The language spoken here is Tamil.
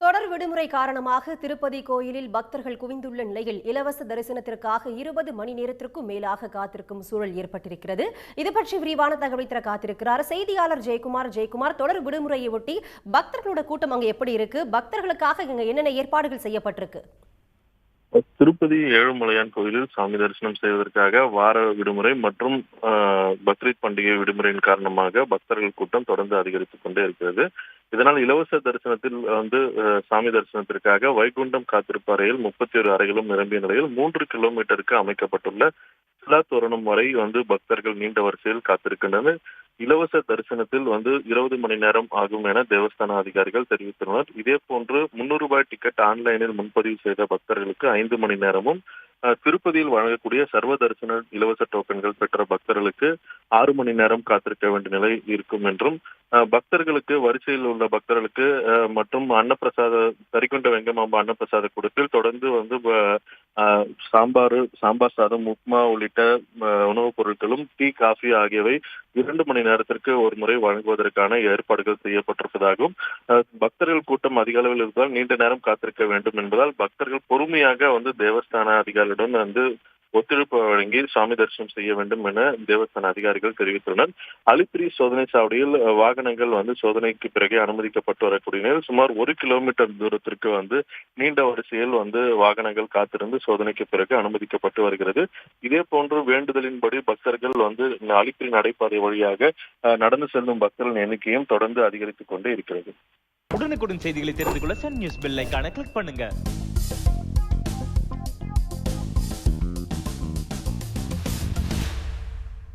தொடர் விடுமுறை காரணமாக திருப்பதி கோயிலில் பக்தர்கள் குவிந்துள்ள நிலையில் இலவச தரிசனத்திற்காக 20 மணி நேரத்திற்கும் மேலாக காத்திருக்கும் சூழல் ஏற்பட்டிருக்கிறது. இது பற்றி விரிவான தகவல் தர காத்திருக்கிறார் செய்தியாளர் ஜெயக்குமார். தொடர் விடுமுறையை ஒட்டி பக்தர்களோட கூட்டம் அங்க எப்படி இருக்கு? பக்தர்களுக்காக இங்க என்னென்ன ஏற்பாடுகள் செய்யப்பட்டிருக்கு? திருப்பதி ஏழுமலையான் கோயிலில் சாமி தரிசனம் செய்வதற்காக வார விடுமுறை மற்றும் பக்ரீத் பண்டிகை விடுமுறையின் காரணமாக பக்தர்கள் கூட்டம் தொடர்ந்து அதிகரித்துக் கொண்டே இருக்கிறது. இதனால் இலவச தரிசனத்தில் சாமி தரிசனத்திற்காக வைகுண்டம் காத்திருப்பு அறையில் 31 அறைகளும் நிரம்பிய நிலையில் 3 கிலோமீட்டருக்கு அமைக்கப்பட்டுள்ள சிலா தோரணம் வரை பக்தர்கள் நீண்ட வரிசையில் காத்திருக்கின்றனர். இலவச தரிசனத்தில் 20 மணி நேரம் ஆகும் என தேவஸ்தான அதிகாரிகள் தெரிவித்துள்ளனர். இதே போன்று 300 ரூபாய் டிக்கெட் ஆன்லைனில் முன்பதிவு செய்த பக்தர்களுக்கு 5 மணி நேரமும், திருப்பதியில் வழங்கக்கூடிய சர்வ தரிசன இலவச டோக்கன்கள் பெற்ற பக்தர்களுக்கு 6 மணி நேரம் காத்திருக்க வேண்டிய நிலை இருக்கும் என்றும், பக்தர்களுக்கு வரிசையில் உள்ள பக்தர்களுக்கு மற்றும் அன்னப்பிரசாத கரிகுண்ட வெங்கமாம்பா அன்னப்பிரசாத கூடத்தில் தொடர்ந்து சாம்பார் சாதம், உப்மா உள்ளிட்ட உணவுப் பொருட்களும், டீ, காஃபி ஆகியவை 2 மணி நேரத்திற்கு ஒரு முறை வழங்குவதற்கான ஏற்பாடுகள் செய்யப்பட்டிருப்பதாகவும், பக்தர்கள் கூட்டம் அதிக அளவில் இருந்தால் நீண்ட நேரம் காத்திருக்க வேண்டும் என்பதால் பக்தர்கள் பொறுமையாக தேவஸ்தான அதிகாரிகளுடன் ஒத்துழைப்பு வழங்கி சாமி தரிசனம் செய்ய வேண்டும் என தேவஸ்தான அதிகாரிகள் தெரிவித்துள்ளனர். அலிப்பிரி சோதனை சாவடியில் வாகனங்கள் சோதனைக்கு பிறகு அனுமதிக்கப்பட்டு வரக்கூடிய நிலையில் சுமார் 1 கிலோமீட்டர் தூரத்திற்கு நீண்ட வரிசையில் வாகனங்கள் காத்திருந்து சோதனைக்கு பிறகு அனுமதிக்கப்பட்டு வருகிறது. இதே போன்று வேண்டுதலின்படி பக்தர்கள் அலிப்பிரி நடைபாதை வழியாக நடந்து செல்லும் பக்தர்களின் எண்ணிக்கையும் தொடர்ந்து அதிகரித்துக் கொண்டே இருக்கிறது. உடனுக்குடன் செய்திகளை தெரிந்து கொள்ள சன் நியூஸ் பெல் ஐகானை கிளிக் பண்ணுங்க.